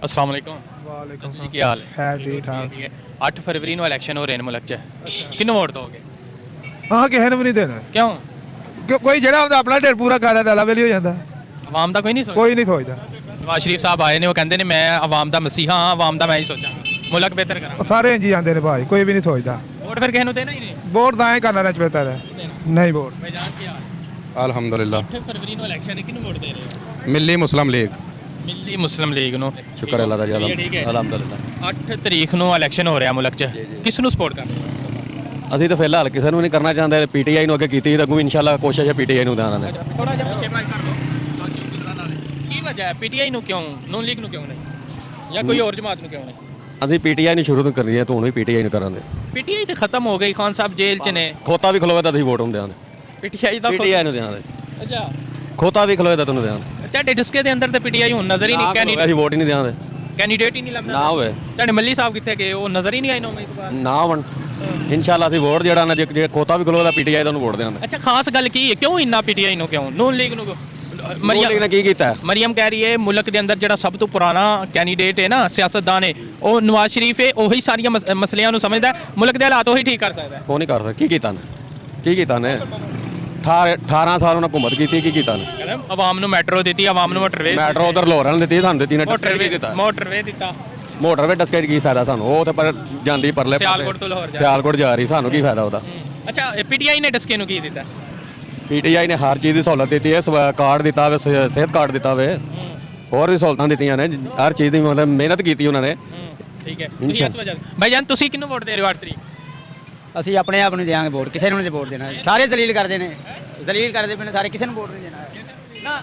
अस्सलाम वालेकुम। वालेकुम जी ਕੀ ਹਾਲ है ठीक ठाक। 8 ਫਰਵਰੀ ਨੂੰ ਇਲੈਕਸ਼ਨ ਹੋ ਰਹੇ ਨੇ ਮੁਲਕ 'ਚ ਕਿਹਨੂੰ ਵੋਟ ਦੋਗੇ? हाँ किसी ने भी नहीं देना ਕਿਉਂ? कोई जरा अपना ढेर पूरा कर दाला वेली हो जाता ਆਵਾਮ ਦਾ ਕੋਈ ਨਹੀਂ ਸੋਚਦਾ? कोई नहीं सोचता ਨਵਾਜ਼ ਸ਼ਰੀਫ ਸਾਹਿਬ ਆਏ ਨੇ ਉਹ ਕਹਿੰਦੇ ਨੇ ਮੈਂ ਆਵਾਮ ਦਾ ਮਸੀਹਾ ਹਾਂ ਆਵਾਮ ਦਾ ਮੈਂ ਹੀ ਸੋਚਾਂਗਾ ਮੁਲਕ ਬਿਹਤਰ ਕਰਾਂ। सारे इंज ही आते ने भाई कोई भी नहीं सोचता ਵੋਟ ਫਿਰ ਕਿਸੇ ਨੂੰ ਦੇਣਾ ਹੀ ਨਹੀਂ। वोट दाएं करना रच बेहतर है नहीं वोट ਭਾਈ ਜਾਨ ਕੀ ਹਾਲ? अल्हम्दुलिल्लाह 8 ਫਰਵਰੀ ਨੂੰ ਇਲੈਕਸ਼ਨ ਹੈ ਕਿਹਨੂੰ ਵੋਟ ਦੇ ਰਹੇ ਹੋ? मिली मुस्लिम लीग ਮਿਲੀ ਮੁਸਲਿਮ ਲੀਗ ਨੂੰ। शुक्र अल्लाह दा जी ਠੀਕ ਹੈ। अल्हम्दुलिल्लाह 8 ਤਰੀਕ ਨੂੰ ਇਲੈਕਸ਼ਨ ਹੋ ਰਿਹਾ ਮੁਲਕ 'ਚ ਕਿਸ ਨੂੰ ਸਪੋਰਟ ਕਰ ਰਹੇ ਹੋ? ਅਸੀਂ ਤਾਂ ਫਿਲਹਾਲ ਕਿਸੇ ਨੂੰ ਨਹੀਂ ਕਰਨਾ ਚਾਹੁੰਦੇ ਪੀਟੀਆਈ ਨੂੰ ਅੱਗੇ ਕੀਤੀ ਤਾਂ ਅੱਗੋਂ ਇਨਸ਼ਾਅੱਲਾ ਕੋਸ਼ਿਸ਼ ਹੈ ਪੀਟੀਆਈ ਨੂੰ ਦੇਣਾ ਨੇ ਥੋੜਾ ਜਿਹਾ ਪਿੱਛੇ ਮਾਈਕ ਕਰ ਲਓ ਬਾਕੀ ਗੁਜਰਾਂ ਨਾਲ ਕੀ ਵਜ੍ਹਾ ਹੈ ਪੀਟੀਆਈ ਨੂੰ ਕਿਉਂ ਨੂਨ ਲੀਗ ਨੂੰ ਕਿਉਂ ਨਹੀਂ ਜਾਂ ਕੋਈ ਹੋਰ ਜਮਾਤ ਨੂੰ ਕਿਉਂ ਨਹੀਂ? ਅਸੀਂ ਪੀਟੀਆਈ ਨੂੰ ਸ਼ੁਰੂ ਤੋਂ ਕਰਨੀ ਹੈ ਹੁਣ ਵੀ ਪੀਟੀਆਈ ਨੂੰ ਕਰਾਂਗੇ ਪੀਟੀਆਈ ਤੇ ਖਤਮ ਹੋ ਗਈ ਖਾਨ ਸਾਹਿਬ ਜੇਲ੍ਹ 'ਚ ਨੇ। ਖੋਤਾ ਵੀ ਖਲੋਵੇ ਤਾਂ ਅਸੀਂ ਵੋਟ ਨੂੰ ਦੇਵਾਂਗੇ ਪੀਟੀਆਈ ਦਾ ਪੀਟੀਆਈ ਨੂੰ ਦੇਵਾਂਗੇ ਅੱਛਾ ਖੋਤਾ ਵੀ ਖਲੋਵੇ ਤਾਂ ਤੁਹਾਨੂੰ ਦੇਵਾਂਗੇ ਤੁਹਾਡੇ ਡਿਸਕੇ ਦੇ ਅੰਦਰ ਤੇ ਪੀਟੀਆਈ ਹੁਣ ਨਜ਼ਰ ਹੀ ਨਹੀਂ ਅਸੀਂ ਵੋਟ ਹੀ ਨਹੀਂ ਦੇਵਾਂਗੇ ਕੈਂਡੀਡੇਟ ਹੀ ਨਹੀਂ ਲੱਭਦਾ ਨਾ ਹੋਵੇ ਤੁਹਾਡੇ ਮੱਲੀ ਸਾਹਿਬ ਕਿੱਥੇ ਗਏ ਉਹ ਨਜ਼ਰ ਹੀ ਨਹੀਂ ਆਏ ਨਾ ਉਮੀਦਵਾਰ। ਨਾ ਹੋਣ ਇਨਸ਼ਾਅੱਲਾ ਅਸੀਂ ਵੋਟ ਜਿਹੜਾ ਨਾ ਜੇ ਖੋਤਾ ਵੀ ਖਲੋਵੇ ਤਾਂ ਪੀਟੀਆਈ ਦਾ ਉਹਨੂੰ ਵੋਟ ਦੇਵਾਂਗੇ ਅੱਛਾ ਖਾਸ ਗੱਲ ਕੀ ਹੈ ਕਿਉਂ ਇੰਨਾ ਪੀਟੀਆਈ ਨੂੰ ਕਿਉਂ ਨੂਨ ਲੀਗ ਨੂੰ ਕਿਉਂ? ਲੀਗ ਨੇ ਕੀ ਕੀਤਾ ਮਰੀਮ ਕਹਿ ਰਹੀ ਹੈ ਮੁਲਕ ਦੇ ਅੰਦਰ ਜਿਹੜਾ ਸਭ ਤੋਂ ਪੁਰਾਣਾ ਕੈਂਡੀਡੇਟ ਹੈ ਨਾ ਸਿਆਸਤਦਾਨ ਹੈ ਉਹ ਨਵਾਜ਼ ਸ਼ਰੀਫ ਹੈ ਉਹੀ ਸਾਰੀਆਂ ਮਸਲਿਆਂ ਨੂੰ ਸਮਝਦਾ ਹੈ, ਮੁਲਕ ਦੇ ਹਾਲਾਤ ਉਹੀ ਠੀਕ ਕਰ ਸਕਦਾ ਹੈ। ਉਹ ਨਹੀਂ ਕਰ ਸਕਦਾ ਕੀ ਕੀਤਾ ਨੇ 18 ਸਾਲ ਉਹਨਾਂ ਹਕੂਮਤ ਕੀਤੀ ਕੀ ਕੀਤਾ ਨੇ ਕਹਿੰਦਾ ਆਵਾਮ ਨੂੰ ਮੈਟਰੋ ਦਿੱਤੀ ਆਵਾਮ ਨੂੰ ਮੋਟਰਵੇ ਮੈਟਰੋ ਉਧਰ ਲਾਹੌਰ ਨੇ ਦਿੱਤੀ ਸਾਨੂੰ ਦਿੱਤੀ ਨੇ ਮੋਟਰਵੇ ਦਿੱਤਾ ਮੋਟਰਵੇ ਦਿੱਤਾ ਮੋਟਰਵੇ ਡਸਕੇ ਕੀ ਫਾਇਦਾ ਸਾਨੂੰ ਉਹ ਤੇ ਪਰ ਜਾਂਦੀ ਪਰਲੇ ਸਿਆਲਕੋਟ ਤੋਂ ਲਾਹੌਰ ਜਾ ਸਿਆਲਕੋਟ ਜਾ ਰਹੀ ਸਾਨੂੰ ਕੀ ਫਾਇਦਾ ਉਹਦਾ ਅੱਛਾ ਪੀਟੀਆਈ ਨੇ ਡਸਕੇ ਨੂੰ ਕੀ ਦਿੱਤਾ? ਪੀਟੀਆਈ ਨੇ ਹਰ ਚੀਜ਼ ਦੀ ਸਹੂਲਤ ਦਿੱਤੀ ਹੈ ਕਾਰਡ ਦਿੱਤਾ ਵੇ ਸਿਹਤ ਕਾਰਡ ਦਿੱਤਾ ਵੇ ਹੋਰ ਵੀ ਸਹੂਲਤਾਂ ਦਿੱਤੀਆਂ ਨੇ ਹਰ ਚੀਜ਼ ਦੀ ਮਤਲਬ ਮਿਹਨਤ ਕੀਤੀ ਉਹਨਾਂ ਨੇ ਠੀਕ ਹੈ ਤੁਸੀਂ ਇਸ ਵਜ੍ਹਾ ਭਾਈ ਜਾਨ ਤੁਸੀਂ ਕਿਹਨੂੰ ਵੋਟ ਦੇ ਰਹੇ ਹੋ 8 ਤਰੀਕ? ਅਸੀਂ ਆਪਣੇ ਆਪ ਨੂੰ ਦੇਵਾਂਗੇ ਵੋਟ ਕਿਸੇ ਨੂੰ ਨਹੀਂ ਵੋਟ ਦੇਣਾ ਸਾਰੇ ਜ਼ਲੀਲ ਕਰਦੇ ਨੇ ਜ਼ਲੀਲ ਕਰਦੇ ਪਏ ਨੇ ਸਾਰੇ ਕਿਸੇ ਨੂੰ ਵੋਟ ਨਹੀਂ ਦੇਣਾ ਨਾ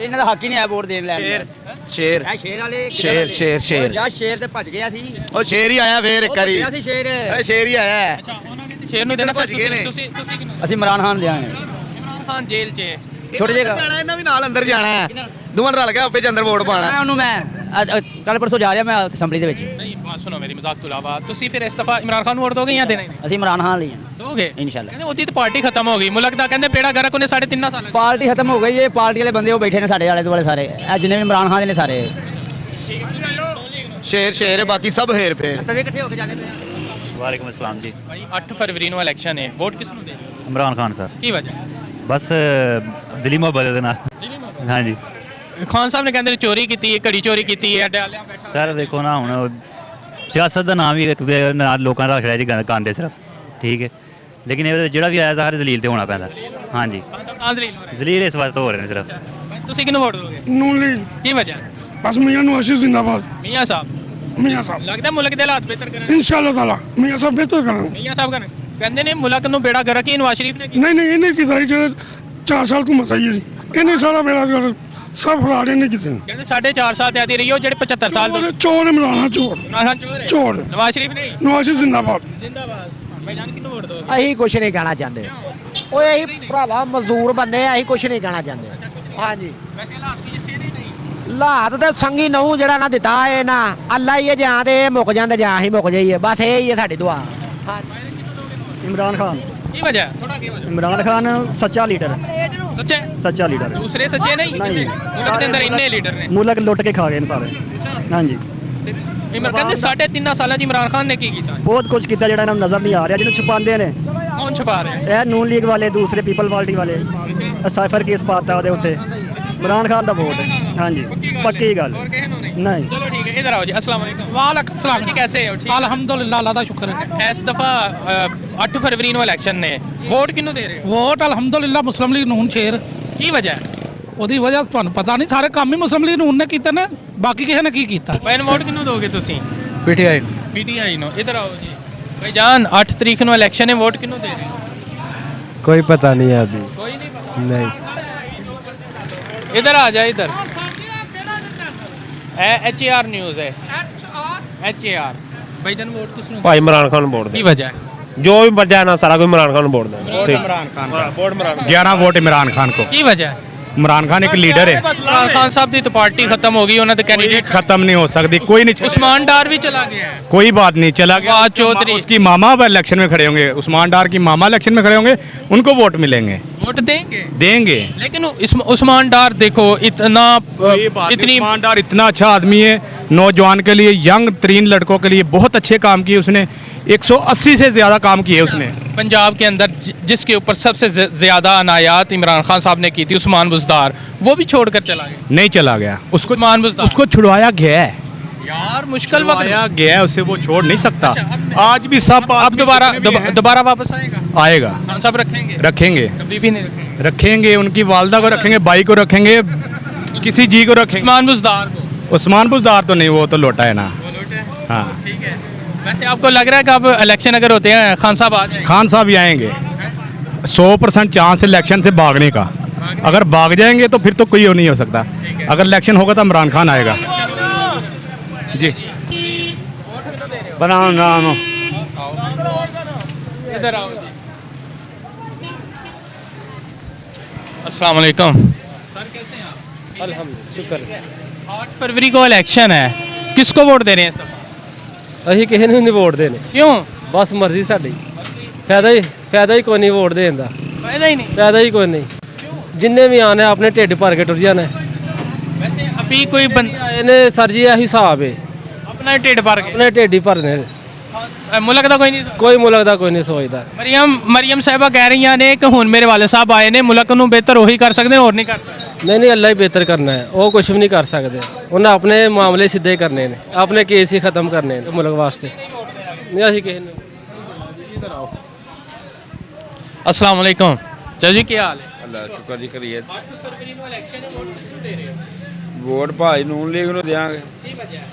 ਇਹਨਾਂ ਦਾ ਹੱਕ ਹੀ ਨਹੀਂ ਹੈ ਵੋਟ ਦੇਣ ਲੈਣ ਦਾ। ਸ਼ੇਰ ਇਹ ਸ਼ੇਰ ਵਾਲੇ ਸ਼ੇਰ ਜਾਂ ਸ਼ੇਰ ਤੇ ਭੱਜ ਗਿਆ ਸੀ ਉਹ ਸ਼ੇਰ ਹੀ ਆਇਆ ਫੇਰ ਇੱਕ ਵਾਰੀ ਗਿਆ ਸੀ ਸ਼ੇਰ ਸ਼ੇਰ ਹੀ ਆਇਆ ਅੱਛਾ ਉਹਨਾਂ ਨੇ ਸ਼ੇਰ ਨੂੰ ਦੇਣਾ ਫਿਰ ਭੱਜ ਗਏ ਨੇ। ਤੁਸੀਂ ਕਿਹਨੂੰ? ਅਸੀਂ ਇਮਰਾਨ ਖਾਨ ਦੇਵਾਂਗੇ ਇਮਰਾਨ ਖਾਨ ਜੇਲ੍ਹ 'ਚ ਹੈ। ਛੋਟੇ ਜਿਹੇ ਜਾਣਾ ਇਹਨਾਂ ਵੀ ਨਾਲ ਅੰਦਰ ਜਾਣਾ ਹੈ ਦੋਵਾਂ ਰਲ ਕੇ ਆਪੇ ਚ ਅੰਦਰ ਵੋਟ ਪਾਣਾ ਮੈਂ ਉਹਨੂੰ ਕੱਲ ਪਰਸੋਂ ਜਾ ਰਿਹਾ ਮੈਂ ਅਸੈਂਬਲੀ ਦੇ ਵਿੱਚ ਨਹੀਂ ਬਾਤ ਸੁਣੋ ਮੇਰੀ ਮਜ਼ਾਕ ਤੋਂ ਇਲਾਵਾ ਤੁਸੀਂ ਫਿਰ ਇਸ ਦਫਾ ਇਮਰਾਨ ਖਾਨ ਨੂੰ ਵੋਟ ਦੋਗੇ ਜਾਂ ਦੇਣਾ ਹੀ ਨਹੀਂ? ਅਸੀਂ ਇਮਰਾਨ ਖਾਨ ਲਈ ਦੋਗੇ ਇਨਸ਼ਾਅੱਲਾ। ਕਹਿੰਦੇ ਉਹਦੀ ਤਾਂ ਪਾਰਟੀ ਖਤਮ ਹੋ ਗਈ ਮੁਲਕ ਦਾ ਕਹਿੰਦੇ ਬੇੜਾ ਗਰਕ ਉਹਨੇ 3.5 ਸਾਲਾਂ 'ਚ। ਪਾਰਟੀ ਖਤਮ ਹੋ ਗਈ ਇਹ ਪਾਰਟੀ ਵਾਲੇ ਬੰਦੇ ਉਹ ਬੈਠੇ ਨੇ ਸਾਡੇ ਆਲੇ ਦੁਆਲੇ ਸਾਰੇ ਇਹ ਜਿੰਨੇ ਵੀ ਇਮਰਾਨ ਖਾਨ ਦੇ ਨੇ ਸਾਰੇ ਸ਼ੇਰ ਹੈ ਬਾਕੀ ਸਭ ਹੇਰ ਫੇਰ ਤਦੇ ਇਕੱਠੇ ਹੋ ਕੇ ਜਾਣੇ ਪਏ वालेकुम अस्सलाम जी। ਭਾਈ 8 ਫਰਵਰੀ ਨੂੰ ਇਲੈਕਸ਼ਨ ਹੈ ਵੋਟ ਕਿਸ ਨੂੰ ਦੇ? इमरान खान सर ਕੀ ਵਜ੍ਹਾ? बस दिली मोहब्बत दे नाल हाँ जी ਖਾਨ ਸਾਹਿਬ ਨੇ ਕਹਿੰਦੇ ਨੇ ਚੋਰੀ ਕੀਤੀ ਹੈ ਘੜੀ ਚੋਰੀ ਕੀਤੀ ਹੈ ਡਾਲਿਆ ਬੈਠਾ सर देखो ना हुण सियासत का नाम ही एक नाल लोकां दा रख लिया जी गांदे सिर्फ ठीक है लेकिन ये जेड़ा भी आया हर जलील ते होना पैंदा हाँ जी ਖਾਨ ਸਾਹਿਬ ਕਾਂ ਜ਼ਲੀਲ ਹੋ ਰਹੇ जलील इस वास्ते हो रहे हैं सिर्फ ਨੇ। ਤੁਸੀਂ ਕਿਹਨੂੰ ਵੋਟ ਦੋਗੇ? ਨੂਨ ਲੀਗ ਕੀ ਵਜ੍ਹਾ? ਬਸ ਮੀਆਂ ਨਵਾਜ਼ ਜ਼ਿੰਦਾਬਾਦ ਮੀਆਂ ਸਾਹਿਬ ਮੀਆਂ ਸਾਹਿਬ ਲੱਗਦਾ ਮੁਲਕ ਦੇ ਹਾਲਾਤ ਬਿਹਤਰ ਕਰਨ ਇਨਸ਼ਾਅੱਲਾ ਤਾਲਾ ਮੀਆਂ ਸਾਹਿਬ ਬਿਹਤਰ ਕਰਾਂਗੇ ਮੀਆਂ ਸਾਹਿਬ ਕਹਿੰਦੇ ਨੇ ਮੁਲਕ ਨੂੰ ਬੇੜਾ ਗਰਕ ਹੀ ਨਵਾਜ਼ ਸ਼ਰੀਫ ਨੇ ਕੀਤਾ। ਨਹੀਂ ਇਹਨੇ ਕੀਤਾ ਸੀ ਜਿਹੜੇ 4 ਸਾਲ ਘੁੰਮ ਸਹੀ ਜੀ ਇਹਨੇ ਸਾਰਾ ਮੇਰਾ ਸਭ ਫਰਾੜੇ ਨੇ ਕੀਤੇ ਕਹਿੰਦੇ 4.5 ਸਾਲ ਤੇ ਆਦੀ ਰਹੀ ਉਹ ਜਿਹੜੇ 75 ਸਾਲ ਤੋਂ ਚੋਰ ਇਮਰਾਨ ਚੋਰ ਨਵਾਜ਼ ਚੋਰ ਹੈ। ਚੋਰ ਨਵਾਜ਼ ਸ਼ਰੀਫ ਨਹੀਂ ਨਵਾਜ਼ ਜ਼ਿੰਦਾਬਾਦ ਜਿੰਦਾਬਾਦ ਭਾਈ ਜਾਨ ਕਿਹਨੂੰ ਵੋਟ ਦੋਗੇ? ਅਸੀਂ ਕੁਛ ਨਹੀਂ ਕਹਿਣਾ ਚਾਹੁੰਦੇ ਓਏ ਅਸੀਂ ਭਰਾਵਾ ਮਜ਼ਦੂਰ ਬੰਦੇ ਆ ਅਸੀਂ ਕੁਛ ਨਹੀਂ ਕਹਿਣਾ ਚਾਹੁੰਦੇ ਹਾਂਜੀ ਵੈਸੇ ਹਾਲਾਤ ਕੀ ਅੱਛੇ ਨੇ ਨਹੀਂ ਹਾਲਾਤ ਤੇ ਸੰਗੀ ਨਹੁੰ ਜਿਹੜਾ ਨਾ ਦਿੱਤਾ ਇਹ ਨਾ ਅੱਲਾ ਹੀ ਹੈ ਜਾਂ ਤੇ ਇਹ ਮੁੱਕ ਜਾਂਦੇ ਜਾਂ ਅਸੀਂ ਮੁੱਕ ਜਾਈਏ ਬਸ ਇਹ ਹੀ ਹੈ ਸਾਡੀ ਦੁਆ इमरान खान ਕੀ ਵਜ੍ਹਾ ਥੋੜਾ ਕੀ ਵਜ੍ਹਾ? इमरान खान सच्चा लीडर ਸੱਚੇ सच्चा लीडर ਦੂਸਰੇ ਸੱਚੇ ਨਹੀਂ ਨਹੀਂ। ਮੁਲਕ ਦੇ ਅੰਦਰ ਇੰਨੇ ਲੀਡਰ ਨੇ मुल्क लुट के खा गए ने सारे हाँ जी ਤੇ ਇਮਰਾਨ ਕਹਿੰਦੇ 3.5 ਸਾਲਾਂ 'ਚ ਇਮਰਾਨ ਖਾਨ ਨੇ ਕੀ ਕੀਤਾ? बहुत कुछ किया ਜਿਹੜਾ ਇਹਨਾਂ ਨੂੰ ਨਜ਼ਰ ਨਹੀਂ ਆ ਰਿਹਾ ਜਿਹਨੂੰ ਛੁਪਾਉਂਦੇ ਨੇ ਕੌਣ ਛੁਪਾ ਰਿਹਾ? ਇਹ ਨੂਨ ਲੀਗ ਵਾਲੇ ਦੂਸਰੇ ਪੀਪਲ ਪਾਰਟੀ ਵਾਲੇ ਸਾਈਫਰ ਕੇਸ ਪਾਤਾ ਉਹਦੇ ਉੱਤੇ ਇਮਰਾਨ ਖਾਨ ਦਾ ਵੋਟ ਹੈ हाँ जी पक्की गल और ਕਿਸੇ ਨੂੰ ਨਹੀਂ? नहीं चलो ठीक है इधर आओ जी अस्सलाम वालेकुम। ਵਾਲੇਕੁਮ ਸਲਾਮ जी कैसे हो? ठीक ਅਲਹਮਦੁਲਿਲਾ ਅੱਲਾ ਦਾ ਸ਼ੁਕਰ ਹੈ ਇਸ ਦਫਾ 8 ਫਰਵਰੀ ਨੂੰ ਇਲੈਕਸ਼ਨ ਨੇ ਵੋਟ ਕਿਹਨੂੰ ਦੇ ਰਹੇ ਹੋ? ਵੋਟ ਅਲਹਮਦੁਲਿਲਾ ਮੁਸਲਿਮ ਲੀਗ ਨੂਨ ਸ਼ੇਰ ਕੀ ਵਜ੍ਹਾ ਹੈ? ਉਹਦੀ ਵਜ੍ਹਾ ਤੁਹਾਨੂੰ ਪਤਾ ਨਹੀਂ ਸਾਰੇ ਕੰਮ ਹੀ ਮੁਸਲਿਮ ਲੀਗ ਨੂਨ ਨੇ ਕੀਤੇ ਨੇ ਬਾਕੀ ਕਿਸੇ ਨੇ ਕੀ ਕੀਤਾ ਭਾਈ ਨੂੰ ਵੋਟ ਕਿਹਨੂੰ ਦੋਗੇ ਤੁਸੀਂ? ਪੀਟੀਆਈ ਪੀਟੀਆਈ ਨੂੰ। ਇਧਰ ਆਓ ਜੀ ਭਾਈ ਜਾਨ 8 ਤਰੀਕ ਨੂੰ ਇਲੈਕਸ਼ਨ ਹੈ ਵੋਟ ਕਿਹਨੂੰ ਦੇ ਰਹੇ ਹੋ? कोई पता नहीं है अभी ਕੋਈ ਨਹੀਂ ਪਤਾ। नहीं इधर आ जा इधर HAR न्यूज़ है HAR भाई जान वोट किसनु भाई इमरान खान वोट की वजह है? जो भी बच जाए ना सारा कोई इमरान खान वोट दे इमरान खान वोट इमरान 11 वोट इमरान खान को की वजह है? इमरान खान एक लीडर है इमरान खान साहब की तो पार्टी खत्म हो गई उन्होंने तो कैंडिडेट खत्म नहीं हो सकती कोई नहीं उस्मान डार भी चला गया है। कोई बात नहीं चला गया फवाद चौधरी उसकी मामा अब इलेक्शन में खड़े होंगे उस्मान डार की मामा इलेक्शन में खड़े होंगे उनको वोट मिलेंगे वोट देंगे देंगे लेकिन उस्मान डार देखो इतना इतनी उस्मान डार इतना अच्छा आदमी है नौजवान के लिए, यंग तरीन लड़कों के लिए बहुत अच्छे काम किए उसने। 180 से ज़्यादा काम किए उसने। पंजाब के अंदर जिसके ऊपर सबसे ज़्यादा अनायात इमरान खान साहब ने की थी, उस्मान बुज़दार, वो भी छोड़कर चला गया। नहीं चला गया, उसको उस्मान बुज़दार उसको छुड़वाया गया है यार, मुश्किल वक्त छुड़वाया गया है, उसे वो छोड़ नहीं सकता। आज भी सब अब दोबारा वापस आएगा। आएगा। खान साहब रखेंगे रखेंगे कभी भी नहीं रखेंगे। रखेंगे, उनकी वालदा को रखेंगे, भाई को रखेंगे, किसी जी को रखेंगे। उस्मान बुज़दार को, उस्मान बुज़दार तो नहीं, वो तो लोटा है ना। हाँ ठीक है। वैसे आपको लग रहा है कि अब इलेक्शन अगर होते हैं खान साहब आ जाएंगे? खान साहब ही आएंगे। 100% चांस है इलेक्शन से भागने का। अगर भाग जाएंगे तो फिर तो कोई नहीं हो सकता। अगर इलेक्शन होगा तो इमरान खान आएगा जी। बनाओ नाम इधर आओ जी। अस्सलाम वालेकुम सर, कैसे हैं आप? अल्हम्दुलिल्लाह, शुक्र। 8 फरवरी को इलेक्शन है, किसको वोट दे रहे हैं इस दफा? ਅਸੀਂ ਕਿਸੇ ਨੂੰ ਨਹੀਂ ਵੋਟ ਦੇਣੇ, क्यों? ਬਸ ਮਰਜ਼ੀ ਸਾਡੀ। ਫਾਇਦਾ ਹੀ ਕੋਈ ਨਹੀਂ ਵੋਟ ਦੇਣ ਦਾ, फायदा ही नहीं। ਫਾਇਦਾ ਹੀ ਕੋਈ ਨਹੀਂ। ਜਿੰਨੇ ਵੀ ਆਣੇ ਆਪਣੇ ਢਿੱਡ ਭਰ ਕੇ ਟੁਰ ਜਾਣਾ। वैसे अभी कोई ਆਏ ਨੇ ਸਰ ਜੀ, ਇਹੀ ਹਿਸਾਬ ਹੈ, अपना ढिड भर गए, ਆਪਣੇ ਢਿੱਡ ਹੀ ਭਰਨੇ। मुल्क का कोई नहीं। ਕੋਈ ਮੁਲਕ ਦਾ ਕੋਈ ਨਹੀਂ ਸੋਚਦਾ। मरियम साहिबा कह रही ने कि हुन मेरे वाले साहब आए ने, मुल्क ਨੂੰ बेहतर ਉਹੀ ਕਰ ਸਕਦੇ ਨੇ, ਹੋਰ ਨਹੀਂ ਕਰ ਸਕਦੇ। ਨਹੀਂ ਅੱਲਾ ਹੀ ਬਿਹਤਰ ਕਰਨਾ ਹੈ, ਉਹ ਕੁਝ ਵੀ ਨਹੀਂ ਕਰ ਸਕਦੇ। ਉਹਨਾਂ ਆਪਣੇ ਮਾਮਲੇ ਸਿੱਧੇ ਕਰਨੇ ਨੇ, ਆਪਣੇ ਕੇਸ ਹੀ ਖਤਮ ਕਰਨੇ ਨੇ ਮੁਲਕ ਵਾਸਤੇ। ਨਹੀਂ ਅਸੀਂ ਕਿਸੇ ਨੂੰ। अस्सलाम वालेकुम चाचा जी, क्या हाल है? ਅੱਲਾ ਸ਼ੁਕਰ ਜੀ ਕਰੀਏ। 8 फरवरी ਨੂੰ ਇਲੈਕਸ਼ਨ ਹੈ, ਵੋਟ ਕਿਸਨੂੰ ਦੇ ਰਹੇ ਹੋ? ਵੋਟ ਭਾਈ ਨੂਨ ਲੀਗ ਨੂੰ ਦੇਾਂਗੇ। ਕੀ ਵਜ੍ਹਾ ਹੈ?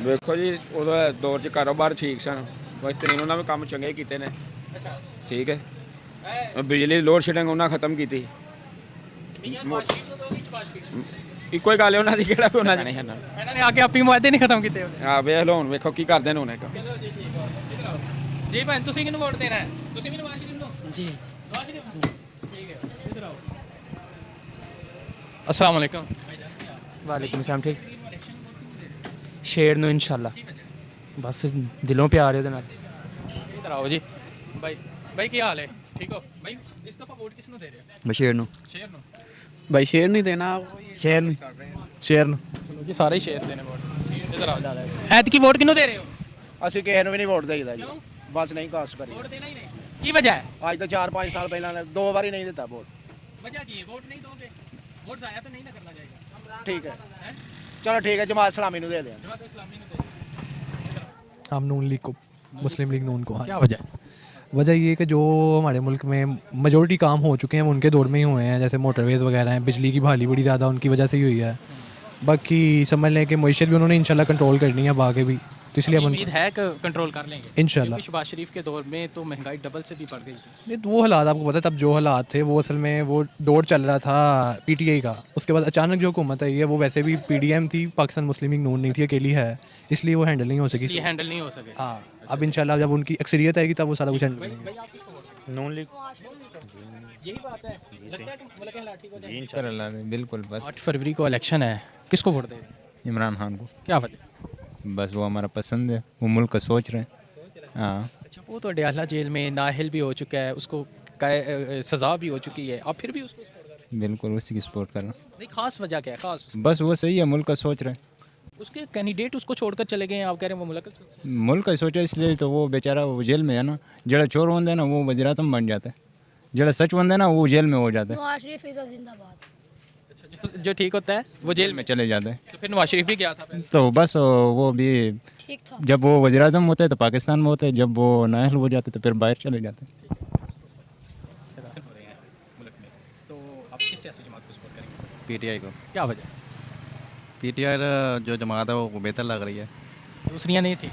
ਵੇਖੋ ਜੀ, ਉਦੋਂ ਦੌਰ 'ਚ ਕਾਰੋਬਾਰ ਠੀਕ ਸਨ, ਬਸ ਤਰੀਨ ਉਹਨਾਂ ਵੀ ਕੰਮ ਚੰਗੇ ਕੀਤੇ ਨੇ। ਅੱਛਾ, ਠੀਕ ਹੈ। ਬਿਜਲੀ ਲੋਡ ਸ਼ੈਡਿੰਗ ਉਹਨਾਂ ਖਤਮ ਕੀਤੀ। ਮੀਆਂ ਨਵਾਜ਼ ਸ਼ਰੀਫ ਨੂੰ ਦੋਗੀ ਸ਼ਬਾਸ਼ ਸ਼ਰੀਫ। ਇੱਕੋ ਹੀ ਗੱਲ ਹੈ ਉਹਨਾਂ ਦੀ, ਕਿਹੜਾ ਕੋਈ ਉਹਨਾਂ ਜਾਣੇ ਹਨ। ਇਹਨਾਂ ਨੇ ਆ ਕੇ ਆਪੀ ਮੁਆਦੇ ਨਹੀਂ ਖਤਮ ਕੀਤੇ ਉਹਨੇ। ਆ ਵੇਖ ਲਓ ਹੁਣ, ਵੇਖੋ ਕੀ ਕਰਦੇ ਨੇ ਹੁਣ। ਇੱਕ ਚਲੋ ਜੀ, ਠੀਕ ਹੈ। ਇੱਧਰ ਆਓ ਜੀ। ਭਾਈ ਤੁਸੀਂ ਕਿਹਨੂੰ ਵੋਟ ਦੇਣਾ ਹੈ? ਤੁਸੀਂ ਵੀ ਨਵਾਜ਼ ਸ਼ਰੀਫ ਨੂੰ? ਜੀ नवाज शरीफ? ठीक है, इधर आओ। अस्सलाम वालेकुम। वालेकुम सलाम। ठीक शेर ਨੂੰ ਇਨਸ਼ਾਅੱਲਾ, ਬਸ ਦਿਲੋਂ ਪਿਆਰ ਹੈ ਉਹਦੇ ਨਾਲ। इधर आओ जी। भाई ਕੀ ਹਾਲ ਹੈ? ठीक हो भाई? इस दफा वोट किसਨੂੰ दे रहे हो? शेर ਨੂੰ शेर ਨੂੰ। भाई शेर नहीं देना, शेर ਨੂੰ शेर ਨੂੰ चलो जी, सारे ही शेर देने वोट। इधर आओ। ऐतकी वोट किसਨੂੰ दे रहे हो? ਅਸੀਂ ਕਿਸੇ ਨੂੰ ਵੀ ਨਹੀਂ ਵੋਟ ਦੇਈਦਾ ਜੀ, ਬਸ ਨਹੀਂ ਕਾਸਟ ਕਰੀ। वोट देना ही नहीं। की वजह है? ਅੱਜ ਤੋਂ 4-5 ਸਾਲ ਪਹਿਲਾਂ 2 ਵਾਰੀ ਨਹੀਂ ਦਿੱਤਾ ਵੋਟ। वजह की है? वोट नहीं दोगे? वोट जाया तो नहीं ना करना चाहिए। ठीक है, चलो ठीक है, जमात इस्लामी ਨੂੰ ਦੇ ਦਿਆਂ। जमात इस्लामी ने दे। हम नून लीग को, मुस्लिम लीग नून को। हाँ, क्या वजह है? वजह ये है कि जो हमारे मुल्क में मेजोरिटी काम हो चुके हैं वो उनके दौर में ही हुए हैं, जैसे मोटरवेज़ वगैरह हैं, बिजली की बहाली बड़ी ज़्यादा उनकी वजह से ही हुई है। बाकी समझ लें कि मईशत भी उन्होंने इंशाल्लाह कंट्रोल करनी है अब आगे भी, तो इसलिए उम्मीद है कि कंट्रोल कर लेंगे इंशाल्लाह। क्योंकि शहबाज शरीफ के दौर में तो महंगाई डबल से भी बढ़ गई थी। नहीं, तो वो हालात आपको पता है, तब जो हालात थे वो असल में वो दौर चल रहा था पीटीआई का। उसके बाद अचानक जो हुकूमत आई है वो वैसे भी पीडीएम थी, पाकिस्तान मुस्लिम लीग नून नहीं थी, अकेली है, इसलिए वो हैंडल नहीं हो सकी। ये हैंडल नहीं हो सके। हाँ, अब इंशाल्लाह जब उनकी अक्सरियत आएगी तब वो सारा कुछ हैंडल करेंगे। नून लीग यही बात है। लगता है कि मुल्क के हालात ठीक हो जाएंगे। इंशाल्लाह बिल्कुल। बस 8 फरवरी को इलेक्शन है, किसको वोट दे रहे हैं? इमरान खान को। क्या वजह? बस वो हमारा पसंद है, वो मुल्क का सोच रहे हैं। हाँ, अच्छा, वो तो डयाला जेल में नाअहल भी हो चुका है, उसको सज़ा भी हो चुकी है, अब फिर भी उसको सपोर्ट कर रहे बिल्कुल उसी की सपोर्ट कर रहा हूँ। नहीं, खास वजह क्या है? खास बस वो सही है, मुल्क का सोच रहे हैं। उसके कैंडिडेट उसको छोड़कर चले गए हैं, आप कह रहे हैं वो मुल्क का सोच। मुल्क का सोचा इसलिए तो वो बेचारा वो जेल में है ना। जड़ा चोर होंगे ना वो वज़ीर-ए-आज़म बन जाता है, जड़ा सच होंगे ना वो जेल में हो जाता है। नवाज शरीफ इधर जिंदाबाद। अच्छा, जो ठीक होता है वो जेल में चले जाते हैं। तो फिर नवाज शरीफ भी गया था पहले। तो बस वो भी ठीक था। जब वो वज़ीर-ए-आज़म होते हैं तो पाकिस्तान में होते हैं, जब वो नाअहल हो जाते तो फिर बाहर चले जाते हैं। तो आप किस सियासी जमात को सपोर्ट करेंगे? पीटीआई को। क्या वजह? पीटीआई जो जमात है वो बेहतर लग रही है। दूसरियाँ नहीं थी?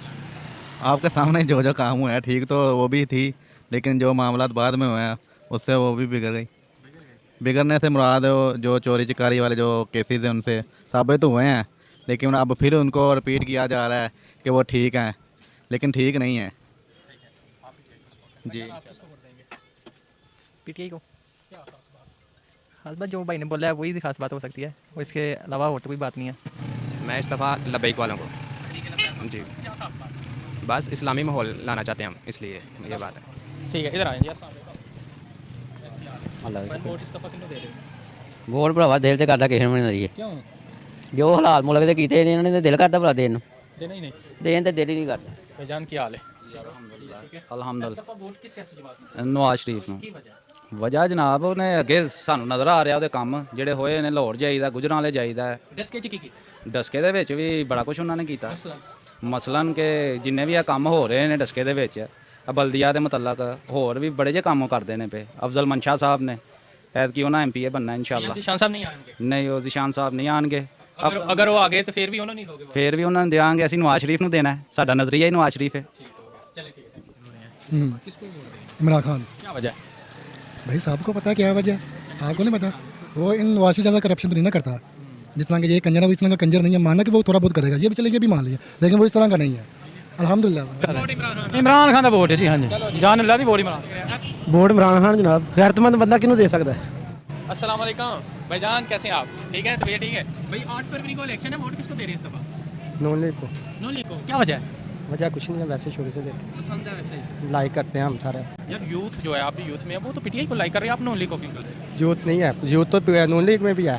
आपके सामने जो जो काम हुआ है ठीक तो वो भी थी, लेकिन जो मामला बाद में हुए हैं उससे वो भी बिगड़ गई। बिगड़ने से मुराद जो चोरी चकारी वाले जो केसेस हैं उनसे साबित हुए हैं, लेकिन अब फिर उनको रिपीट किया जा रहा है कि वो ठीक हैं, लेकिन ठीक नहीं है जी। पीटीआई को खास बात जो भाई ने बोला है वही खास बात हो सकती है, और इसके अलावा और तो कोई बात नहीं है। मैं इस दफ़ा लबैक वालों को जी, बस इस्लामी माहौल लाना चाहते हैं हम, इसलिए ये बात है। ठीक है, इधर आएँ जी। वोट इस दफ़ा किसको दे रहे हो? वोट भरावा दिल से करता किसी ने नहीं दी है। क्यों? ਜੋ ਹਾਲਾਤ ਮੁਲਕ ਦੇ ਕੀਤੇ ਨੇ ਇਹਨਾਂ ਨੇ ਦਿਲ ਕਰਦਾ ਭਲਾ ਦੇਣ ਨੂੰ, ਦੇਣਾ ਹੀ ਨਹੀਂ। ਦੇਣ ਤੇ ਦਿਲ ਹੀ ਨਹੀਂ ਕਰਦਾ। भाईजान क्या हाल है? ਅਲਹਮਦੁਲਿਲਾ ਨਵਾਜ਼ ਸ਼ਰੀਫ ਨੂੰ ਵਜ੍ਹਾ ਜਨਾਬ ਉਹਨੇ ਅੱਗੇ ਸਾਨੂੰ ਨਜ਼ਰ ਆ ਰਿਹਾ ਉਹਦੇ ਕੰਮ ਜਿਹੜੇ ਹੋਏ ਨੇ, ਲਾਹੌਰ ਜਾਈਦਾ, ਗੁਜਰਾਂਵਾਲੇ ਜਾਈਦਾ, ਡਸਕੇ ਚ ਕੀ ਕੀਤਾ? ਡਸਕੇ ਦੇ ਵਿੱਚ ਵੀ ਬੜਾ ਕੁਝ ਉਹਨਾਂ ਨੇ ਕੀਤਾ। ਮਸਲਨ ਕਿ ਜਿੰਨੇ ਵੀ ਇਹ ਕੰਮ ਹੋ ਰਹੇ ਨੇ ਡਸਕੇ ਦੇ ਵਿੱਚ ਬਲਦੀਆ ਦੇ ਮੁਤਲਕ ਹੋਰ ਵੀ ਬੜੇ ਜੇ ਕੰਮ ਕਰਦੇ ਨੇ ਪਏ। ਅਫਜ਼ਲ ਮਨਸ਼ਾ ਸਾਹਿਬ ਨੇ ਐਤਕੀ ਉਹਨਾਂ MPA बनना इंशाल्लाह। ज़ीशान साहब नहीं आएंगे? ਨਹੀਂ ਉਹ ज़ीशान ਸਾਹਿਬ ਨਹੀਂ ਆਣਗੇ। अगर वो आ गए तो फिर भी उन्होंने नहीं दोगे? ਫੇਰ ਵੀ ਉਹਨਾਂ ਨੂੰ ਦੇਵਾਂਗੇ, ਅਸੀਂ ਨਵਾਜ਼ ਸ਼ਰੀਫ ਨੂੰ ਦੇਣਾ ਹੈ, ਸਾਡਾ ਨਜ਼ਰੀਆ ਹੀ ਨਵਾਜ਼ ਸ਼ਰੀਫ ਹੈ। इमरान खान। क्या वजह? भाई साहब को पता है क्या वजह, आपको नहीं पता। वो इन नवाज से ज़्यादा करप्शन तो नहीं ना करता। जिस तरह का ये कंजर है वो इस तरह का कंजर नहीं है। माना कि वो थोड़ा बहुत करेगा, ये भी चलेंगे भी मान लिया, लेकिन वो इस तरह का नहीं है। अल्हम्दुलिल्लाह इमरान खान का वोट है जी। हाँ जी, जान अल्लाह दी वोट इमरान। वोट इमरान खान जनाब, गैरतमंद बंदा किन्नू दे सकता है। अस्सलाम वालेकुम भाईजान, कैसे हैं आप? ठीक है, तबीयत ठीक है? भाई 8 फरवरी को इलेक्शन है, वोट किसको दे रहे हैं इस दफा? नॉन लीग को। नॉन लीग को, क्या वजह है? वजह कुछ नहीं है, वैसे शुरू से देते पसंद है वैसे ही, लाइक करते हैं हम सारे। यार यूथ जो है, आप भी यूथ में है, वो तो पीटीआई को लाइक कर रहे हैं, आप नॉन लीग को क्यों कर रहे हैं? यूथ नहीं है, यूथ तो नॉन लीग में भी है।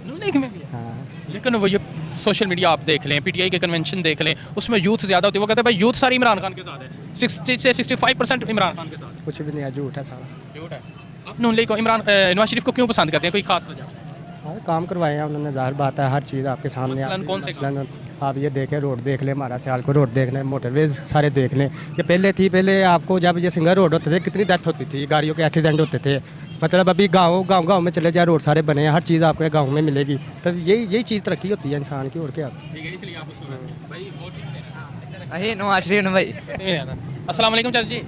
नॉन लीग में भी है? लेकिन वो ये सोशल मीडिया आप देख लें, पीटीआई के कन्वेंशन देख लें, उसमें यूथ ज़्यादा होती है। वो कहते हैं भाई यूथ सारी इमरान खान के साथ है, 60 से 65% इमरान खान के साथ। कुछ भी नहीं है, झूठ है सारा, झूठ है। आप नॉन लीग को, नवाज शरीफ को क्यों पसंद करते हैं, कोई खास वजह? हाँ, काम करवाए हैं उन्होंने, ज़ाहिर बात है, हर चीज़ आपके सामने। मसलन कौन से काम? आप ये देखें, रोड देख लें, हमारा सियाल को रोड देख लें, मोटरवेज सारे देख लें। ये पहले थी, पहले आपको जब ये सिंगल रोड होते थे कितनी डेथ होती थी, गाड़ियों के एक्सीडेंट होते थे। मतलब अभी गांव में चले जाए, रोड सारे बने हैं, हर चीज़ आपको गांव में मिलेगी। तब यही चीज़ तरक्की होती है इंसान की, और क्या। ठीक है, इसलिए आप उसको भाई वोट अही नवाज शरीफ ने भाई। अस्सलाम वालेकुम चाचा जी,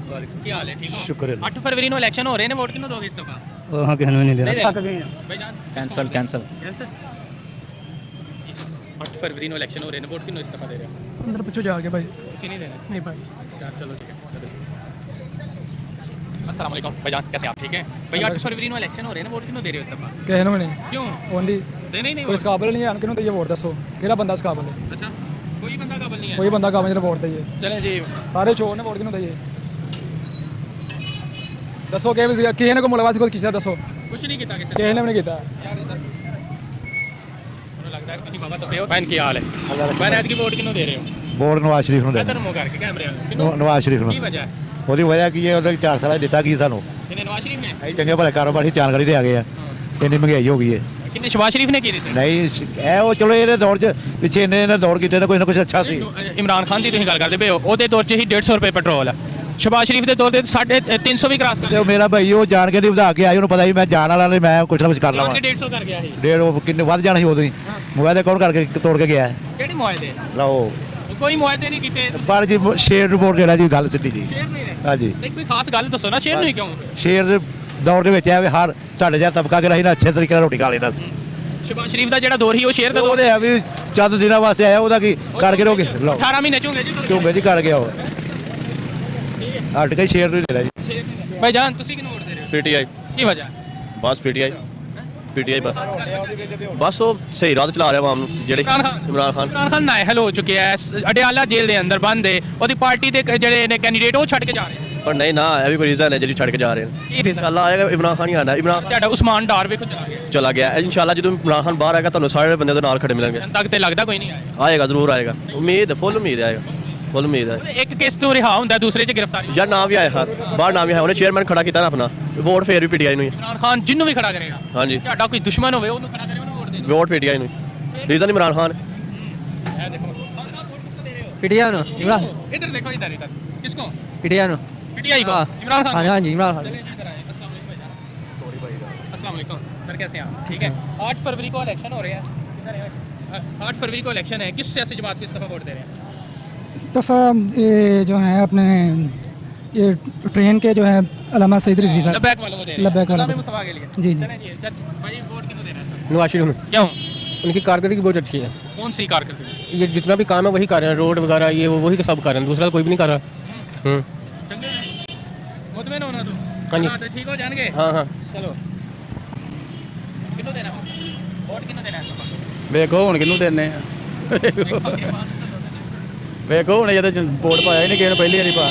क्या हाल है? ठीक हो? शुक्र 8 फरवरी को इलेक्शन हो रहे हैं, वोट किन्हों दोगे इस दफा? हाँ कहने नहीं दे रहा। भाईजान कैंसल कैंसल 8 फरवरी को इलेक्शन हो रहे हैं, वोट किन्हों इस दफा दे रहे हो? अंदर पूछो जाके भाई। किसी नहीं देना? नहीं भाई। चलो ठीक है। अस्सलाम वालेकुम भाईजान, कैसे आप? ठीक है भाई, 8 फरवरी को इलेक्शन हो रहे हैं, वोट किन्हों दे रहे हो इस दफा? कहने में नहीं, क्यों ओनली देना ही नहीं? कोई इस काबिल नहीं है, किन्हों तो ये वोट दसो, केड़ा बंदा इस काबिल है? अच्छा, कोई बंदा काबिल नहीं है? कोई बंदा काबिल ने वोट दिए। चलें जी, सारे चोर ने वोट किन्हों दिए? दसो कि किसी ने को मुलवाज को किसी दसो, कुछ नहीं किया किसी किसी ने भी नहीं किया। लगता है कहीं बाबा तो पे हो। बहन की हाल है? बहन ऐत की वोट किन्हों दे रहे हो? वोट नवाज शरीफ ਨੂੰ इधर मुंह करके कैमरे वाले नवाज शरीफ की वजह है? ਉਹਦੀ ਵਜ੍ਹਾ ਕੀ ਹੈ, ਉਹਦੇ 4 ਸਾਲਾਂ ਦਿੱਤਾ ਕੀ ਸਾਨੂੰ, किन्ने नवाज शरीफ ने? ਅਸੀਂ ਚੰਗੇ ਭਲੇ ਕਾਰੋਬਾਰ ਦੀ ਜਾਣਕਾਰੀ ਦੇ ਆ ਗਏ ਆ। ਇੰਨੀ ਮਹਿੰਗਾਈ ਹੋ ਗਈ ਹੈ। किन्ने शहबाज शरीफ ने की दी? ਨਹੀਂ ਇਹ ਉਹ ਚਲੋ ਇਹਦੇ ਦੌਰ 'ਚ ਪਿੱਛੇ ਇਹਨੇ ਦੌਰ ਕੀਤੇ ਨੇ, ਕੁਝ ਨਾ ਕੁਝ ਅੱਛਾ ਸੀ। इमरान खान की तुम गल करते पे हो, ਉਹਦੇ ਦੌਰ 'ਚ ਹੀ 150 रुपए पेट्रोल है। शहबाज शरीफ के दौर 350 भी क्रॉस कर ਤੇ ਮੇਰਾ ਭਾਈ ਉਹ ਜਾਣ ਕੇ ਨਹੀਂ ਵਧਾ ਕੇ ਆਇਆ, ਉਹਨੂੰ ਪਤਾ ਸੀ ਮੈਂ ਜਾਣ ਵਾਲਾ ਨਹੀਂ, ਮੈਂ ਕੁਛ ਨਾ ਕੁਛ ਕਰ ਲਵਾਂ। 150 कर गया है। ਡੇਢ ਉਹ ਕਿੰਨੇ ਵੱਧ ਜਾਣਾ ਸੀ ਉਦੋਂ ਹੀ। ਮੁਆਇਦੇ ਕੌਣ ਕਰਕੇ ਤੋੜ ਕੇ ਗਿਆ ਹੈ? ਕਿਹੜੇ ਮੁਆਇਦੇ? ਲਓ ਕੋਈ ਮੁਆਇਦੇ ਨਹੀਂ ਕੀਤੇ। ਪਰ ਜੀ ਸ਼ੇਰ ਰਿਪੋਰਟ ਜਿਹੜਾ ਜੀ ਗੱਲ ਸਿੱਧੀ ਜੀ। ਸ਼ੇਰ ਨਹੀਂ ਰਹੇ? ਹਾਂਜੀ, ਨਹੀਂ ਕੋਈ ਖਾਸ ਗੱਲ ਦੱਸੋ ਨਾ, ਸ਼ੇਰ ਨਹੀਂ ਕਿਉਂ? ਸ਼ੇਰ ਦੇ ਦੌਰ ਦੇ ਵਿੱਚ ਐ ਵੀ ਹਰ ਸਾਡੇ ਜਿਹਾ ਤਬਕਾ ਜਿਹੜਾ ਸੀ ਨਾ ਅੱਛੇ ਤਰੀਕੇ ਨਾਲ ਰੋਟੀ ਖਾ ਲੈਂਦਾ ਸੀ। ਸ਼ਹਬਾਜ਼ ਸ਼ਰੀਫ ਦਾ ਜਿਹੜਾ ਦੌਰ ਸੀ ਉਹ ਸ਼ੇਰ ਦਾ ਦੌਰ ਉਹਦੇ ਆ ਵੀ ਚੰਦ ਦਿਨਾਂ ਵਾਸਤੇ ਆਇਆ, ਉਹਦਾ ਕੀ ਕਰਕੇ ਰੋਗੇ? ਲਓ 18 ਮਹੀਨੇ ਝੁੰਗੇ ਜੀ। ਝੁੰਗੇ ਜੀ ਕਰ ਗਿਆ ਉਹ। ਹਟ ਕੇ ਸ਼ੇਰ ਨੂੰ ਲੈ ਜੀ। ਭਾਈ ਜਾਨ, ਤੁਸੀਂ ਕਿਹਨੂੰ ਵੋਟ ਦੇ ਰਹੇ ਹੋ? पीटीआई ਕੀ ਵਜ੍ਹਾ? बस पीटीआई बस वो सही राह चला रहा आवाम जेह्ड़े इमरान खान ਇਮਰਾਨ ਖਾਨ ਨਾਇਹਲ ਹੋ ਚੁੱਕਿਆ ਹੈ, ਅਡਿਆਲਾ ਜੇਲ੍ਹ ਦੇ ਅੰਦਰ ਬੰਦ ਹੈ, ਉਹਦੀ ਪਾਰਟੀ ਦੇ ਜਿਹੜੇ ਨੇ ਕੈਂਡੀਡੇਟ ਉਹ ਛੱਡ ਕੇ ਜਾ ਰਹੇ ਨੇ। पर नहीं ना ये भी कोई रीज़न है जी छड़ के जा रहे हैं। इंशाल्लाह आएगा इमरान खान ही आना। इमरान ਤੁਹਾਡਾ ਉਸਮਾਨ ਡਾਰ ਵੇਖੋ चला गया इंशाल्लाह जो इमरान खान बाहर आएगा तो सारे बंदे तो नाल खड़े मिलेंगे। ਤੱਕ ਤੇ ਲੱਗਦਾ ਕੋਈ ਨਹੀਂ ਆਇਆ। आएगा जरूर आएगा, उम्मीद है, फुल उम्मीद है, फुल उम्मीद है। ਇੱਕ ਕੇਸ ਤੋਂ ਰਿਹਾ ਹੁੰਦਾ, ਦੂਸਰੇ 'ਚ ਗ੍ਰਿਫਤਾਰੀ। यार नाम भी आया हर बाहर नाम भी है, उन्हें चेयरमैन खड़ा किया ना अपना, वोट फिर भी पीटीआई नहीं। ਇਮਰਾਨ ਖਾਨ ਜਿੰਨੂੰ ਵੀ ਖੜਾ ਕਰੇਗਾ। हाँ जी, ਤੁਹਾਡਾ ਕੋਈ ਦੁਸ਼ਮਣ ਹੋਵੇ ਉਹਨੂੰ ਖੜਾ ਕਰੇ, ਉਹਨੂੰ ਵੋਟ ਦੇ ਦਿਓ। वोट पीटीआई नहीं, रीज़न इमरान खान। ਇਹ ਦੇਖੋ ਖਾਨ ਸਾਹਿਬ, ਵੋਟ ਕਿਸको दे रहे हो? पीटीआई नो इमरान, इधर देखो, इधर इधर किसको? पीटीआई नो पीटीआई को, इमरान खान। हाँ जी, इमरान खान। अस्सलाम वालेकुम सर, कैसे हैं आप? ठीक है, 8 फरवरी को इलेक्शन हो रहे हैं। 8 फरवरी को इलेक्शन है, किस सियासी जमात को इस दफ़ा वोट दे रहे हैं? इस दफ़ा ये जो है अपने ये ट्रेन के जो है अलामा सईद रिजवी साहब, लब्बैक वालों को दे रहे हैं, लब्बैक वालों को। मुस्तफा के लिए। जी जी। चलें जी, जज भाई वोट किसको दे रहे हैं? नवाज शरीफ में। क्यों? उनकी कारकर्दगी बहुत अच्छी है। कौन सी कारकर्दगी? ये जितना भी काम है वही कर रहे हैं, रोड वगैरह ये वही सब कर रहे हैं, दूसरा कोई भी नहीं कर रहा। मुतमईन होना तो हाँ जी। हालात ठीक हो जाएंगे। हाँ हाँ, चलो किन्नू देना वोट, किन्नू देना है? ਵੇਖੋ ਹੁਣ ਕਿਹਨੂੰ ਦੇਣੇ ਆ। ਵੇਖੋ ਹੁਣ ਇਹਦੇ ਚ ਵੋਟ ਪਾਇਆ ਹੀ ਨਹੀਂ ਕਿਸੇ ਨੇ, ਪਹਿਲੀ ਵਾਰੀ ਪਾ।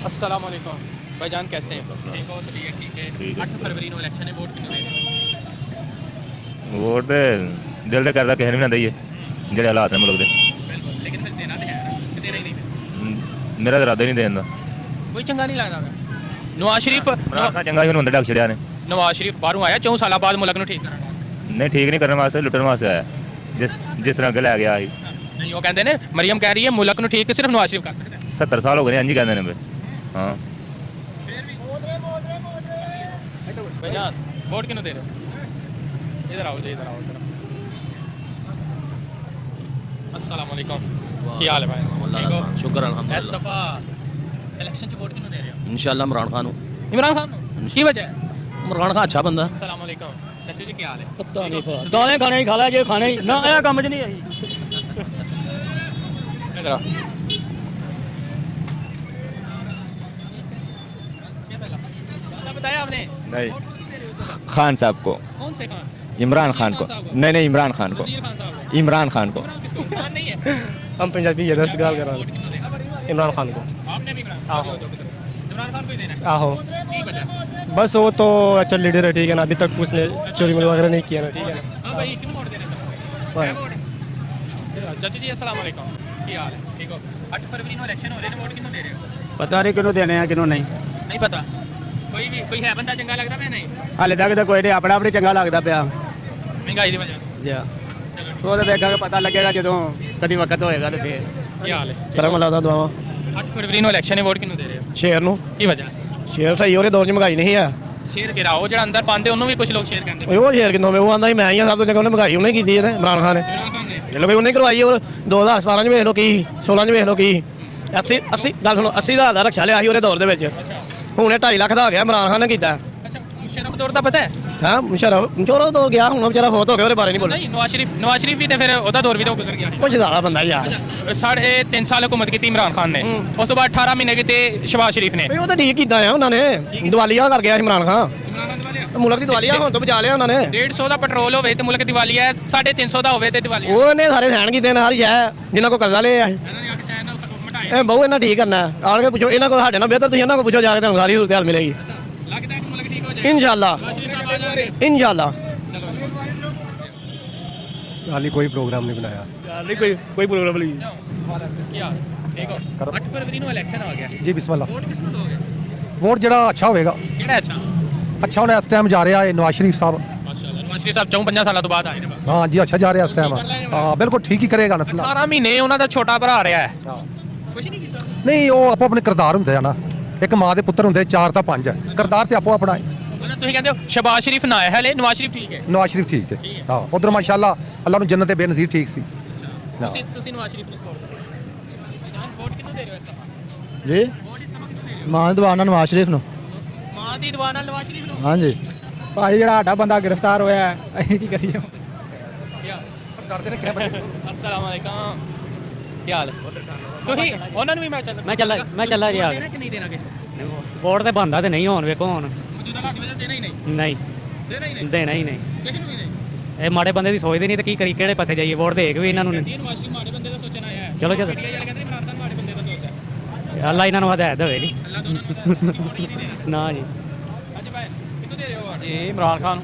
अस्सलाम वालेकुम भाईजान, कैसे हैं? ठीक हो? तो ठीक है। 8 फरवरी को इलेक्शन है, वोट किन्नू देना? ਵੋਟ ਤੇ ਦਿਲ ਤੇ ਕਰਦਾ ਕਿਸੇ ਨੂੰ ਵੀ ਨਾ ਦਈਏ ਜਿਹੜੇ ਹਾਲਾਤ ਨੇ ਮੁਲਕ ਦੇ। ਲੇਕਿਨ ਫਿਰ ਦੇਣਾ ਤੇ ਹੈ ਕਿ ਦੇਣਾ ਹੀ ਨਹੀਂ। ਮੇਰਾ ਤਾਂ ਇਰਾਦਾ ਹੀ ਨਹੀਂ ਦੇਣ ਦਾ। ਕੋਈ ਚੰਗਾ ਨਹੀਂ ਲੱਗਦਾ ਨਵਾਜ਼ ਸ਼ਰੀਫ। ਇਮਰਾਨ ਖਾਨ ਚੰਗਾ ਹੀ ਉਹਨੂੰ ਅੰਦਰ ਡੱਕ ਛੜਿਆ ਨੇ। ਨਵਾਜ਼ ਸ਼ਰੀਫ ਬਾਹਰੋਂ ਆਇਆ 4 ਸਾਲਾਂ ਬਾਅਦ ਮੁਲਕ ਨੂੰ ਠੀਕ ਕਰਨ। ਨਹੀਂ ਠੀਕ ਨਹੀਂ ਕਰਨ ਵਾਸਤੇ, ਲੁੱਟਣ ਵਾਸਤੇ ਆਇਆ। ਜਿਸ ਤਰ੍ਹਾਂ ਅੱਗੇ ਲੈ ਗਿਆ ਸੀ। ਨਹੀਂ ਉਹ ਕਹਿੰਦੇ ਨੇ ਮਰੀਮ ਕਹਿ ਰਹੀ ਹੈ ਮੁਲਕ ਨੂੰ ਠੀਕ ਸਿਰਫ ਨਵਾਜ਼ ਸ਼ਰੀਫ ਕਰ ਸਕਦਾ। 70 ਸਾਲ ਹੋ ਗਏ ਨੇ ਇੰਝ ਹੀ ਕਹਿੰਦੇ ਨੇ। ਹਾਂ भाईजान वोट किन्नू दे रहे हो? इधर आओ जी, इधर आओ इधर। अस्सलाम वालेकुम, क्या हाल है भाई? शुक्र अल्हम्दुलिल्लाह। इस दफा इलेक्शन च वोट किन्नू दे रहे हो? इंशाल्लाह इमरान खान। इमरान खान की वजह है? इमरान खान अच्छा बंदा। अस्सलाम वालेकुम चाचू जी, क्या हाल है? पता नहीं दाने खाने ही खा लिया जे खाने ही ना आया काम च नहीं आई। इधर आओ। अच्छा बताया आपने? नहीं, खान साहब को। कौन से खान? इमरान खान को। नहीं नहीं, इमरान खान को। वज़ीर खान साहब को। इमरान खान को। किसको? खान नहीं है। हम पंजाबी है, 10 गाल करा इमरान खान को। आपने भी इमरान खान को ही देना है? आहो की वजह? बस वो तो अच्छा लीडर है, ठीक है ना, अभी तक उसने चोरी वगैरह नहीं किया ना, ठीक है ना। हाँ भाई क्यों वोट देने का? चाचू जी अस्सलाम वालेकुम, क्या हाल है? ठीक हो? 8 फरवरी को इलेक्शन हो रहे हैं, वोट किन्नू दे रहे हो? पता नहीं किन्नू देने हैं किन्नू नहीं। नहीं पता। कोई है बंदा चंगा लगता है नहीं? हाले तक तो कोई नहीं, अपना अपनी चंगा लगता पिया। महंगाई की वजह जी वो तो देखा पता लगेगा जो कभी वक्त होएगा तो फिर। क्या हाल है? करम लादा दुआवा 8 फरवरी को इलेक्शन है, वोट किन्नू दे रहे हो? शेर नु की वजह? शेर सही हो रहे दौर च महंगाई नहीं है। शेर गिराओ जो अंदर पाते उन्होंने भी कुछ लोग शेर कहते हैं। वो शेर किन्नों में वो आंदा ही मैं ही सब तो जगह उन्हें महंगाई उन्हें की थी इमरान खान ने। चलो भाई उन्हें करवाई और 2017 च वेख लो की, 16 च वेख लो की। 80 गल सुनो 80,000 का रक्षा लिया ਉਹਦੇ दौर ਦੇ ਵਿੱਚ। ਹੁਣ 2.5 ਲੱਖ ਦਾ ਹੋ ਗਿਆ ਇਮਰਾਨ ਖਾਨ ਨੇ ਕੀਤਾ। अच्छा मुशर्रफ दौर का पता है? हाँ मुशर्रफ चोरो दौर गया ਹੁਣ बेचारा फौत हो गया ਉਹਦੇ ਬਾਰੇ नहीं बोलना। नहीं नवाज शरीफ भी तो फिर ਉਹਦਾ दौर भी तो गुजर गया। कुछ ज़्यादा बंदा यार। 3.5 साल हुकूमत की इमरान खान ने, उस तो बाद 18 महीने की शहबाज शरीफ ने। ਉਹ ਤਾਂ ਠੀਕ ਕੀਤਾ ਆ ਉਹਨਾਂ ਨੇ, ਦਿਵਾਲੀਆ ਕਰ ਗਿਆ ਇਮਰਾਨ ਖਾਨ। ਮੁਲਕ ਦੀ ਦਿਵਾਲੀਆ ਹੁਣ ਤੋਂ ਬਚਾ ਲਿਆ ਉਹਨਾਂ ਨੇ। 150 ਦਾ ਪੈਟਰੋਲ ਹੋਵੇ ਤੇ ਮੁਲਕ ਦੀ ਦਿਵਾਲੀਆ ਹੈ, 350 ਦਾ ਹੋਵੇ ਤੇ ਦਿਵਾਲੀਆ। ਉਹਨੇ ਸਾਰੇ ਸਹਿਣ ਕੀਤੇ ਨੇ ਹਰ ਸ਼ਹਿ ਜਿਨ੍ਹਾਂ ਕੋ ਕਰਜ਼ਾ ਲਿਆ। ਇਹ ਬਹੁ ਇਹਨਾਂ ਠੀਕ ਕਰਨਾ ਆਣ ਕੇ ਪੁੱਛੋ ਇਹਨਾਂ ਕੋ, ਸਾਡੇ ਨਾਲ ਬਿਹਤਰ ਤੁਸੀਂ ਇਹਨਾਂ ਕੋ ਪੁੱਛੋ ਜਾ ਕੇ ਤੁਹਾਨੂੰ ਸਾਰੀ ਸੂਰਤ ਹਾਲ ਮਿਲੇਗੀ ਲੱਗਦਾ ਹੈ ਕਿ ਮੁਲਕ ਠੀਕ ਹੋ ਜਾਏਗਾ इंशाल्लाह इंशाल्लाह। हाली कोई प्रोग्राम नहीं बनाया। हाली कोई प्रोग्राम नहीं। क्या ठीक हो? 8 फरवरी को इलेक्शन आ गया जी बिस्मिल्लाह। वोट किसको दोगे? वोट जरा अच्छा होएगा। ਕਿਹੜਾ ਅੱਛਾ? अच्छा होना इस टाइम जा रहा है नवाज शरीफ साहब। ਮਾਸ਼ਾਅੱਲਾ ਨਵਾਜ਼ ਸ਼ਰੀਫ ਸਾਹਿਬ 54 ਸਾਲਾਂ ਤੋਂ ਬਾਅਦ ਆਏ ਨੇ। हाँ जी अच्छा जा रहा है इस टाइम। हाँ बिल्कुल ठीक ही करेगा ना फिलहाल। 18 ਮਹੀਨੇ ਉਹਨਾਂ ਦਾ ਛੋਟਾ ਭਰਾ ਰਿਹਾ ਹੈ। ਕੁਝ ਨਹੀਂ ਕੀਤਾ। नहीं वो आपो अपने किरदार होंगे है ना, एक माँ के पुत्र होंगे, 4 ਤਾਂ 5 है किरदार तो आपो अपना है। मतलब ਤੁਸੀਂ ਕਹਿੰਦੇ ਹੋ ਸ਼ਹਬਾਜ਼ ਸ਼ਰੀਫ ਨਾ ਹੈ ਹਲੇ, ਨਵਾਜ਼ ਸ਼ਰੀਫ ਠੀਕ ਹੈ। नवाज शरीफ ठीक है। हाँ उधर माशाल्लाह अल्लाह ਨੂੰ जन्नत बेनज़ीर ठीक सी। ਤੁਸੀਂ ਨਵਾਜ਼ ਸ਼ਰੀਫ ਨੂੰ ਸਪੋਰਟ ਕਰਦੇ ਹੋ? ਵੋਟ ਕਿਹਨੂੰ ਦੇ ਰਹੇ ਹੋ ਇਸ ਦਫਾ? जी मां दवाना नवाज शरीफ ਨੂੰ। ਮਾਂ ਦੀ ਦੁਆ ਨਾਲ ਨਵਾਜ਼ ਸ਼ਰੀਫ ਨੂੰ? हाँ जी ਭਾਈ ਜਿਹੜਾ ਸਾਡਾ ਬੰਦਾ ਗ੍ਰਿਫਤਾਰ ਹੋਇਆ ਅਸੀਂ ਕੀ ਕਰੀਏ? अस्सलाम वालेकुम, क्या हाल है? ਤੁਸੀਂ ਉਹਨਾਂ ਨੂੰ ਵੀ ਮੈਂ ਚੱਲਾ ਰਿਹਾ ਦੇਣਾ ਕਿ ਨਹੀਂ ਦੇਣਾ ਕਿ ਵੋਟ ਤੇ ਬੰਦਾ ਤੇ ਨਹੀਂ ਹੋਣ ਵੇਖੋ ਹੁਣ ਮੌਜੂਦਾ ਹਾਲਾਤ ਵਿੱਚ ਦੇਣਾ ਹੀ ਨਹੀਂ ਨਹੀਂ ਦੇਣਾ ਹੀ ਨਹੀਂ ਦੇਣਾ ਹੀ ਨਹੀਂ। ਕਿਸੇ ਨੂੰ ਵੀ ਨਹੀਂ। ਇਹ ਮਾੜੇ ਬੰਦੇ ਦੀ ਸੋਚਦੇ ਨਹੀਂ ਤੇ ਕੀ ਕਰੀ, ਕਿਹੜੇ ਪਾਸੇ ਜਾਈਏ? ਵੋਟ ਦੇ ਕੇ ਵੀ ਇਹਨਾਂ ਨੂੰ ਨਹੀਂ। ਨਵਾਜ਼ ਸ਼ਰੀਫ ਮਾੜੇ ਬੰਦੇ ਦਾ ਸੋਚਣ ਆਇਆ ਹੈ। ਚਲੋ ਪੀਟੀਆਈ ਵਾਲੇ ਕਹਿੰਦੇ ਇਮਰਾਨ ਖਾਨ ਮਾੜੇ ਬੰਦੇ ਦਾ ਸੋਚਦਾ ਹੈ। ਅੱਲਾ ਇਹਨਾਂ ਨੂੰ ਹਦਾਇਤ ਦੇਵੇ ਨਹੀਂ। ਅੱਲਾਹ ਦੋਨਾਂ ਨੂੰ ਵੋਟ ਹੀ ਨਹੀਂ ਦੇਣਾ। ਨਾ ਜੀ ਹਾਂਜੀ ਭਾਈ ਕਿਹਨੂੰ ਦੇ ਰਹੇ ਹੋ? ਜੀ ਇਮਰਾਨ ਖਾਨ।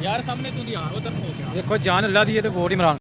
ਯਾਰ ਸਾਹਮਣੇ ਤੂੰ ਯਾਰ ਉਧਰ ਹੋ ਗਿਆ। ਦੇਖੋ ਜਾਨ ਅੱਲਾ ਦੀ ਹੈ ਤੇ ਵੋਟ ਇਮਰਾਨ